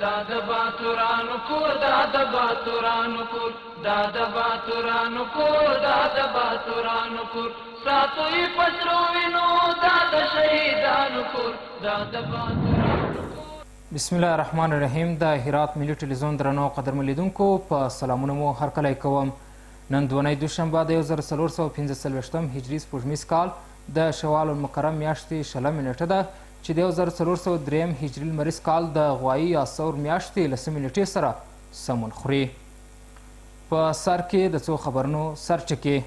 دا د باتورانو کور دا د باتورانو کور دا د باتورانو کور دا د باتورانو کور ساتو یې پسرو وینو دا د شهیدانو کور دا د باتورانو. بسم الله الرحمن الرحیم. د هرات ملي ټلویزیون درنو قدرمن لیدونکو په سلامونه مو هرکلی کوم. نن دونۍ دوشنبه د 1445 هجري سپوږمیز کال د شوال المکرم میاشتې 20 نیټه ده چې د 1403 هجري لمریز کال د غوایي یا ثور میاشتې 10 نیټې سره سمون خوري. په سر کې د څو خبرونو سرچکې.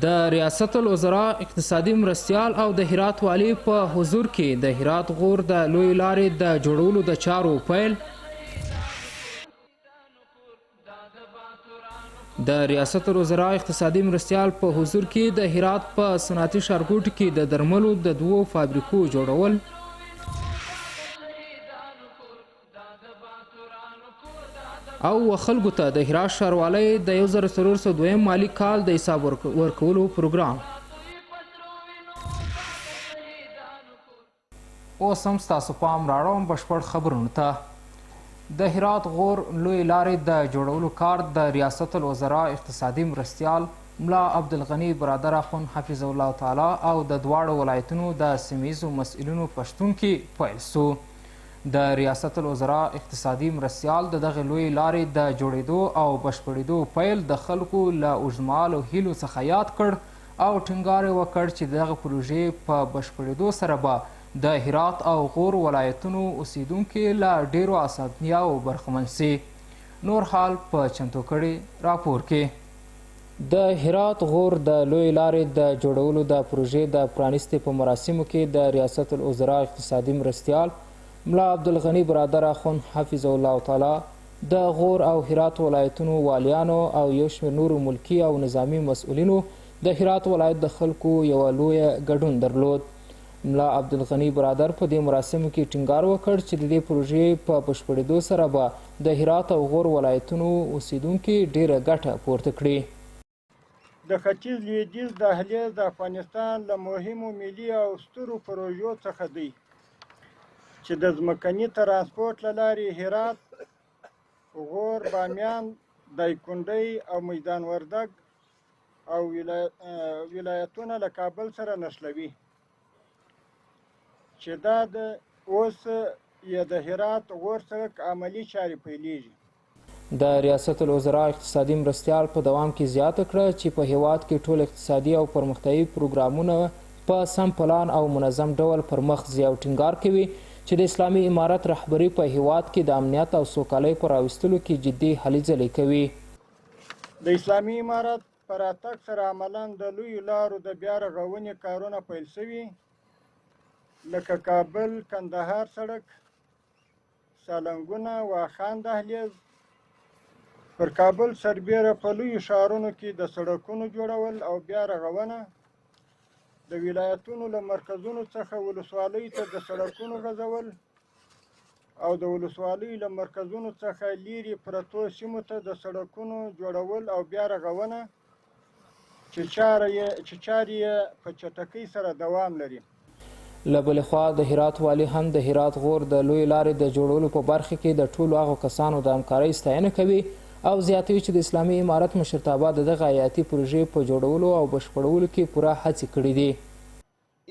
د ریاست الوزرا اقتصادي مرستیال او د هرات والي په حضور کې د هرات غور د لوی لارې د جوړولو د چارو پیل. د ریاست الوزرا اقتصادي مرستیال په حضور کې د هرات په صنعتي ښارګوټي کې د درملو د 2 فابریکو جوړول. او خلکو ته د هرات ښاروالۍ د 1402 مالي کال د حساب ورکولو پروګرام. اوس هم ستاسو پام راړوم بشپړ خبرونو ته. د هرات غور لوی لارې د جوړولو کار د ریاست الوزرا اقتصادي مرستیال ملا عبدالغني برادر اخوند حفظه الله تعالی او د دواړو ولایتونو د سیمهیزو مسئولینو په شتون کې پیل سو. د ریاست الوزرا اقتصادي مرستیال د دغې لوی لارې د جوړېدو او بشپړېدو پیل د خلکو له اوږدمهالو هیلو څخه یاد کړ او ټینګار یې وکړ چې دغه پروژې په بشپړېدو سره به د هرات او غور ولایتونو اوسیدونکي له ډیرو اسانتیاوو برخمن سي. نور حال په چمتو کړي راپور کې. د هرات غور د لوی لارې د جوړولو د پروژې د پرانیستې په مراسمو کې د ریاست الوزرا اقتصادي مرستیال ملا عبدالغني برادر اخوند حفظه الله تعالی د غور او هرات ولایتونو والیانو او یو شمېر نورو ملکي او نظامي مسؤلینو د هرات ولایت د خلکو یوه لویه ګډون درلود. ملا عبدالغني برادر په دې مراسمو کې ټینګار وکړ چې د دې پروژې په بشپړېدو سره به د هرات او غور ولایتونو اوسیدونکي ډیره ګټه پورته کړي. د ختیځ لویدیځ دهلیز د افغانستان له مهمو ملي او سترو پروژو څخه دی چې د ځمکني ترانسپورټ له لارې هرات، غور، بامیان، دایکنډي او میدان وردګ او ولایتونه له کابل سره نښلوي چې دا د اوس یې د هرات غور سړک عملي چارې پیلیږي. د ریاست الوزرا اقتصادي مرستیال په دوام کې زیاته کړه چې په هیواد کې ټول اقتصادي او پرمختیایي پروګرامونه په سم پلان او منظم ډول پرمخ ځي او ټینګار کوي چې د اسلامي امارت رهبري په هیواد کې د امنیت او سوکالۍ په راوستلو کې جدي هلې ځلې کوي. د اسلامي امارت په راتګ سره عملاً د لویو لارو د بیا رغونې کارونه پیل شوي لکه کابل کندهار سړک، سالنګونه، واخان دهلیز، پر کابل سربیره په لویو ښارونو کې د سړکونو جوړول او بیا رغونه، د ولایتونو له مرکزونو څخه ولسوالیو ته د سړکونو غځول او د ولسوالیو له مرکزونو څخه لیرې پرتو سیمو ته د سړکونو جوړول او بیا رغونه چې چارې یې په چټکۍ سره دوام لري. له بلې خوا د هرات والي هم د هرات غور د لوی لارې د جوړولو په برخه کې د ټولو هغو کسانو د همکارۍ ستاینه کوي او زیاتوي چې د اسلامي امارت مشرتابه د دغه حیاتي پروژې په جوړولو او بشپړولو کې پوره هڅې کړې دي.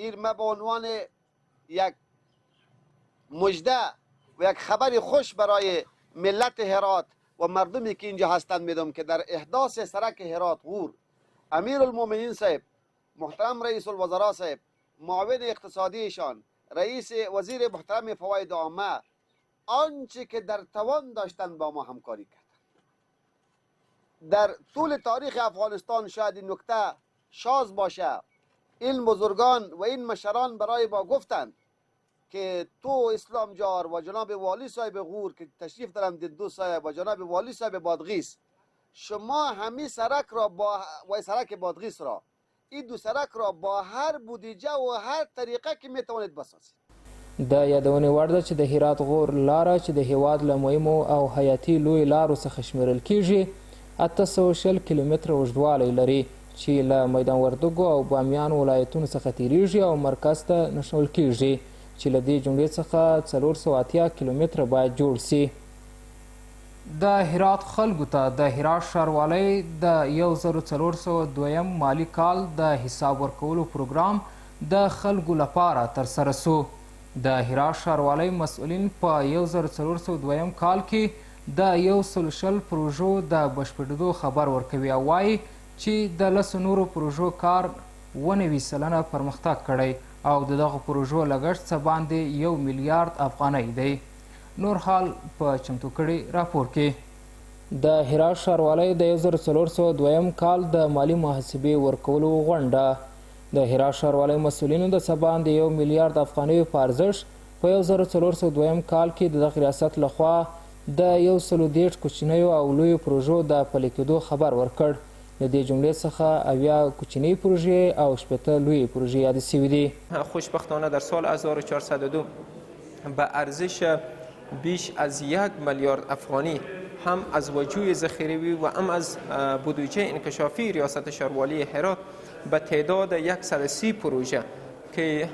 این ما به عنوان یک مژده و یک خبر خوش برای ملت هرات و مردمی که اینجا هستند میدم که در احداث سرک هرات غور امیر المؤمنین صاحب، محترم رئیس الوزراء صاحب، معاون اقتصادیشان، رئیس وزیر محترم فواید عامه آنچه که در توان داشتن با ما همکاری کردند. در طول تاریخ افغانستان شاید این نکته شاذ باشه، این بزرگان و این مشران برای ما گفتند که تو اسلام جار و جناب والی صاحب غور که تشریف دارند دو صاحب و جناب والی صاحب بادغیس، شما همین سرک را و سرک بادغیس را این دو سرک را با هر بودجه و هر طریقه که میتوانید بسازید. د یادونې وړ ده چې د هرات غور لاره چې د هیواد له مهمو او حیاتي لوی لارو څخه شمیرل کیږي 860 کیلومتره اوږدوالی لري چې له میدان وردګو او بامیان ولایتونو څخه تیریږي او مرکز ته نښلول کیږي چې له دې جملې څخه 480 کیلومتره باید جوړ سي. د هرات خلکو ته د هرات ښاروالۍ د 1402 مالی کال د حساب ورکولو پروګرام د خلکو لپاره ترسره سو. د هرات ښاروالۍ مسؤلین په 1402 کال کې د 120 پروژو د بشپړېدو خبر ورکوي او وایي چې د 10 نورو پروژو کار 90% پرمختګ کړی او د دغه پروژو لګښت څه باندې 1 میلیارډ افغانۍ دی. نور حال په چمتو کړي راپور کې. د هرات ښاروالۍ د 1402 کال د مالی محاسبې ورکولو غونډه د هرات ښاروالۍ مسؤلینو د څه باندې 1 میلیارډ افغانیو په ارزښت په 1402 کال کې د دغه ریاست لخوا د 130 کوچنیو او لویو پروژو د پلي کېدو خبر ورکړ. د دې جملې څخه 80 کوچنۍ پروژې او 80 لویې پروژې یادې شوي دي. خوشبختانه در سال 1402 به ارزش بیش از 1 میلیارد افغانی هم از وجوه ذخیروی و هم از بودجه انکشافی ریاست شهروالی هرات به تعداد 130 پروژه که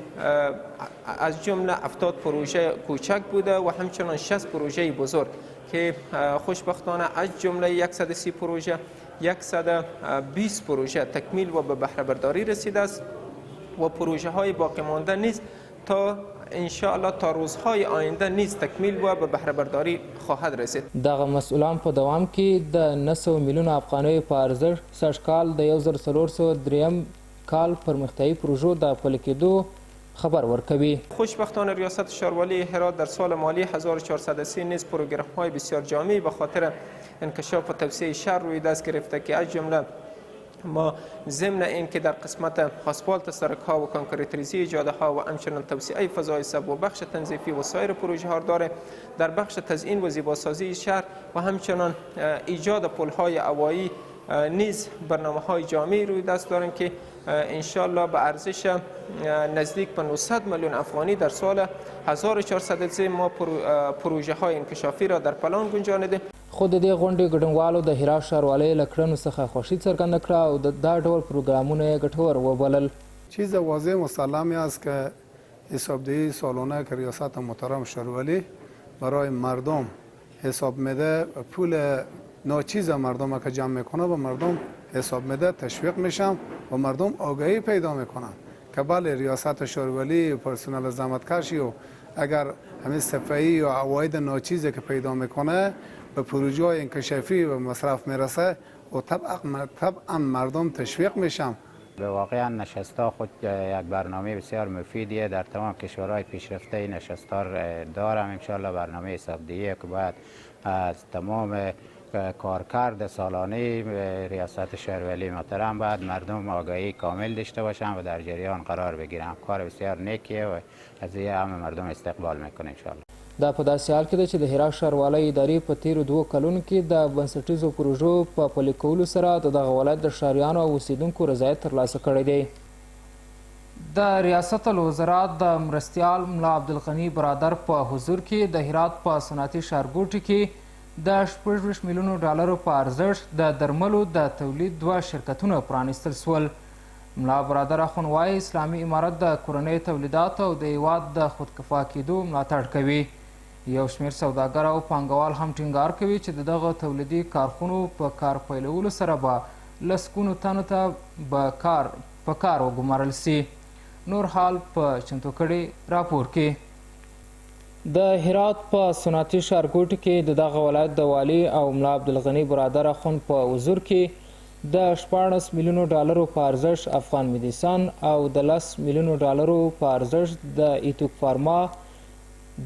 از جمله 70 پروژه کوچک بوده و همچنان 60 پروژه بزرگ که خوشبختانه از جمله 130 پروژه 120 پروژه تکمیل و به بهره برداری رسیده است و پروژه های باقی مانده نیز تا انشاءالله تا روزهای آینده نیز تکمیل و به بهره برداری خواهد رسید. دغه مسئولان په دوام کې د 900 میلیون افغانیو په ارزښت سږ کال د 1403 کال پرمختیایي پروژو د پلي کېدو خبر ورکوي. خوشبختانه ریاست شهروالی هرات در سال مالی 1403 نیز پروگرام‌های بسیار جامعی به خاطر انکشاف و توسعه شهر روی دست گرفته که از جمله ما ضمن اینکه در قسمت آسفالت سرک‌ها و کانکریتریزی جاده‌ها و همچنین توسعه فضای سبز و بخش تنظیفی و سایر پروژه‌ها داره. در بخش تزیین و زیباسازی شهر و همچنین ایجاد پل‌های هوایی نیز برنامه‌های جامعی روی دست داریم که انشالله به ارزش نزدیک به 900 میلیون افغانی در سال 1403 ما پروژه های انکشافی را در پلان گنجانیدیم. خود د دې غونډې ګډونوالو د هرات ښاروالۍ له کړنو څخه خوښي څرګنده کړه او دا ډول پروګرامونه یې ګټور وبلل. چیز واضح مسلم است که حسابدهی سالانه که ریاست محترم شهروالی برای مردم حساب میده، پول ناچیز مردم که جمع میکنه به مردم حساب میده، تشویق میشم و مردم آگاهی پیدا میکنن که بله ریاست شهروالی پرسنل زحمتکشی و اگر همین صفایی یا عواید ناچیزی که پیدا میکنه به پروژه های انکشافی و مصرف میرسه و طبعا مردم تشویق میشم. به واقعا نشست‌ها خود یک برنامه بسیار مفیدیه. در تمام کشورهای پیشرفته نشست‌ها دارم انشالله برنامه حسابدهی که باید از تمام کارکرد سالانه ریاست شهروالی محترم باید مردم آگاهی کامل داشته باشن و در جریان قرار بگیرن. کار بسیار نیکیه و از این همه مردم استقبال میکنه انشالله. دا په داسې حال کې ده چې د هرات ښاروالۍ ادارې په تیرو 2 کلونو کې د بنسټیزو پروژو په پلي کولو سره د دغه ولایت د ښاریانو او اوسیدونکو رضایت ترلاسه کړی دی. د ریاست الوزرا د مرستیال ملا عبدالغني برادر په حضور کې د هرات په صنعتي ښارګوټي کې د 26 میلیونو ډالرو په ارزښت د درملو د تولید 2 شرکتونه پرانیستل سول. ملا برادر اخوند وایي اسلامي امارت د کورنیو تولیداتو او د هیواد د خودکفا کېدو ملاتړ کوي. یو شمېر سوداګر او پانګوال هم ټینګار کوي چې د دغه تولیدي کارخونو په کار پیلولو سره به لسګونو تنو ته په کار وګمارل سي. نور حال په چمتو کړي راپور کې. د هرات په صنعتي ښارګوټي کې د دغه ولایت د والي او ملا عبدالغني برادر اخوند په حضور کې د 14 میلیونو ډالرو په ارزښت افغان میډیسن او د 10 میلیونو ډالرو په ارزښت د ایتوک فارما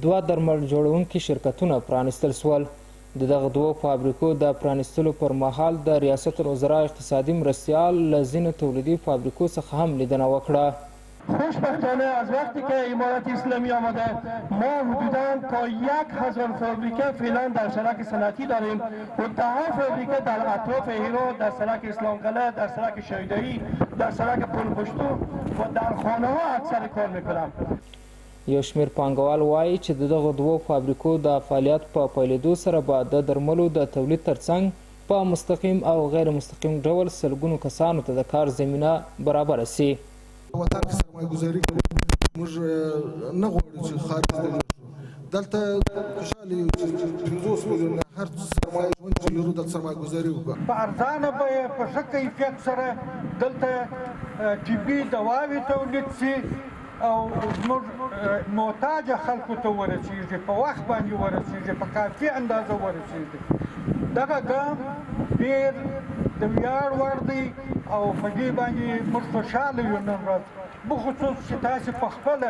2 درمل جوړونکي شرکتونه پرانیستل سول. د دغه 2 فابریکو د پرانیستلو پر مهال د ریاست الوزرا اقتصادي مرستیال له ځینو تولیدي فابریکو څخه هم لیدنه وکړه. خوشبختانه از وقتی که امارت اسلامی آمده ما حدوداً تا 1000 فابریکه فعلا در سرک صنعتی داریم و 10 فابریکه در اطراف هرات، در سرک اسلام قلعه، در سرک شهیدایی، در سرک پلپشتو و در خانه ها اکثر کار میکنم. یو شمېر پانګوال وایي چې د دغه 2 فابریکو د فعالیت په پیلېدو سره به د درملو د تولید ترڅنګ په مستقیم او غیر مستقیم ډول سلګونو کسانو ته د کار زمینه برابره سي. وطن کې سرمایه گذاري کوو، موږ نه غواړو چې خارج ته لاړ شو. دلته خوشحاله یو چې 50 میلیونه هر سرمایه ژوند چې لرو دلته سرمایه ګزاري وکړو. په ارزانه بیه په ښه کیفیت سره دلته طبي دواوې تولید شي او زموږ محتاجه خلکو ته ورسېږي، په وخت باندې ورسېږي، په کافي اندازه ورسېږي. دغه ګام ډېر د ویاړ وړ دی او په دې باندې موږ خوشحاله یو نن ورځ، بخصوص چې تاسې په خپله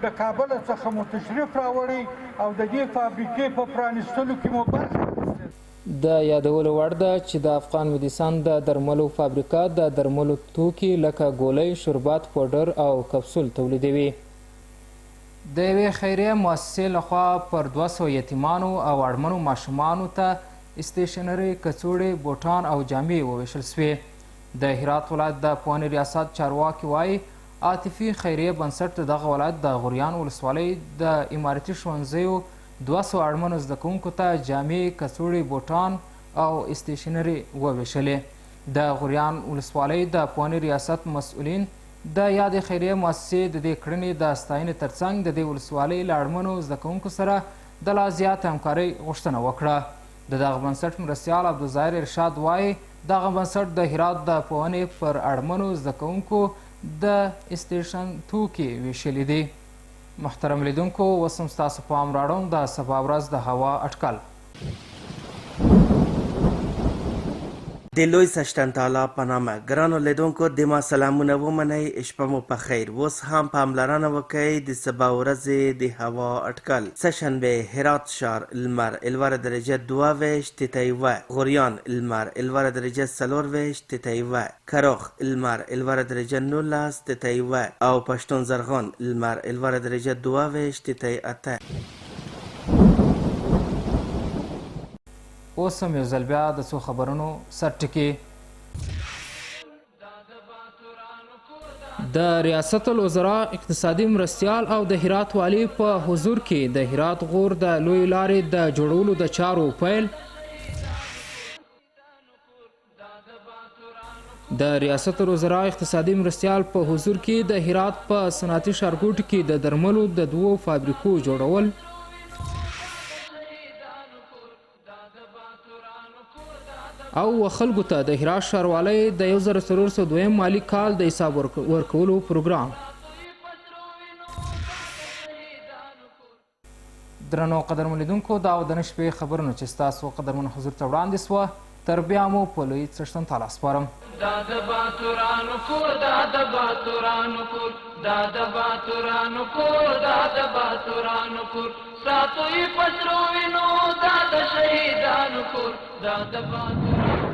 د کابل څخه مو تشریف راوړئ او د دې فابریکې په پرانیستلو کې مو برخه د یادولو وړ ده چې د افغان مدیسان د درملو فابریکه د درملو توکي لکه ګولۍ، شربت، پوډر او کپسول تولیدوي. د یوې خیریه مؤسسې لخوا پر 200 یتیمانو او اړمنو ماشومانو ته استیشنري، کڅوړې، بوټان او جامې وویشل سوې. د هرات ولایت د پوهنې ریاست چارواکي وایي عاطفي خیریه بنسټ دغه ولایت د غوریان ولسوالۍ د امارتي ښوونځیو 200 اړمنو زده کوونکو ته جامې، کڅوړې، بوټان او استیشنري وویشلې. د غوریان ولسوالۍ د پوهنې ریاست مسؤلین د یادې خیریه مؤسسې د دې کړنې د ستاینې ترڅنګ د دې ولسوالۍ له اړمنو زده کوونکو سره د لا زیات همکارۍ غوښتنه وکړه. د دغه بنسټ مرستیال عبدالظاهر ارشاد وایي دغه بنسټ د هرات د پوهنې پر اړمنو زده کوونکو د استیشن توکي ویشلي دي. محترم لیدونکو، اوس هم ستاسو پام راوړم د سبا ورځ د هوا اټکل. د لوی سشتن تعالی په نامه ګرانو لیدونکو د ما سلامونه ومنئ، شپه مو په خیر. اوس هم پاملرنه وکړئ د سبا ورځې د هوا اټکل. سهشنبه هرات ښار لمر 11 درجه 22 غوریان لمر 11 درجه 24 کروخ لمر 11 درجه 19 او پښتون زرغون لمر 11 درجه 22 اوس هم یو ځل بیا د څو خبرونو سرټکي. د ریاست الوزرا اقتصادي مرستیال او د هرات والي په حضور کې د هرات غور د لوی لارې د جوړولو د چارو پیل. د ریاست الوزرا اقتصادي مرستیال په حضور کې د هرات په صنعتي ښارګوټ کې د درملو د 2 فابریکو جوړول. او خلکو ته د هرات ښاروالۍ د 1402 مالی کال د حساب ورکولو پروګرام. درنو قدرمن لیدونکو، دا و د نن شپې خبرونه چې ستاسو قدرمن حضور ته وړاندې سوه. تر بیا مو په لوی څښتن تعالی سپارم. دا د باتورانو کور، دا د باتورانو کور، دا د باتورانو کور، دا د باتورانو کور، ساتو یې په سرو وینو، دا د شهیدانو کور، دا د باتورانو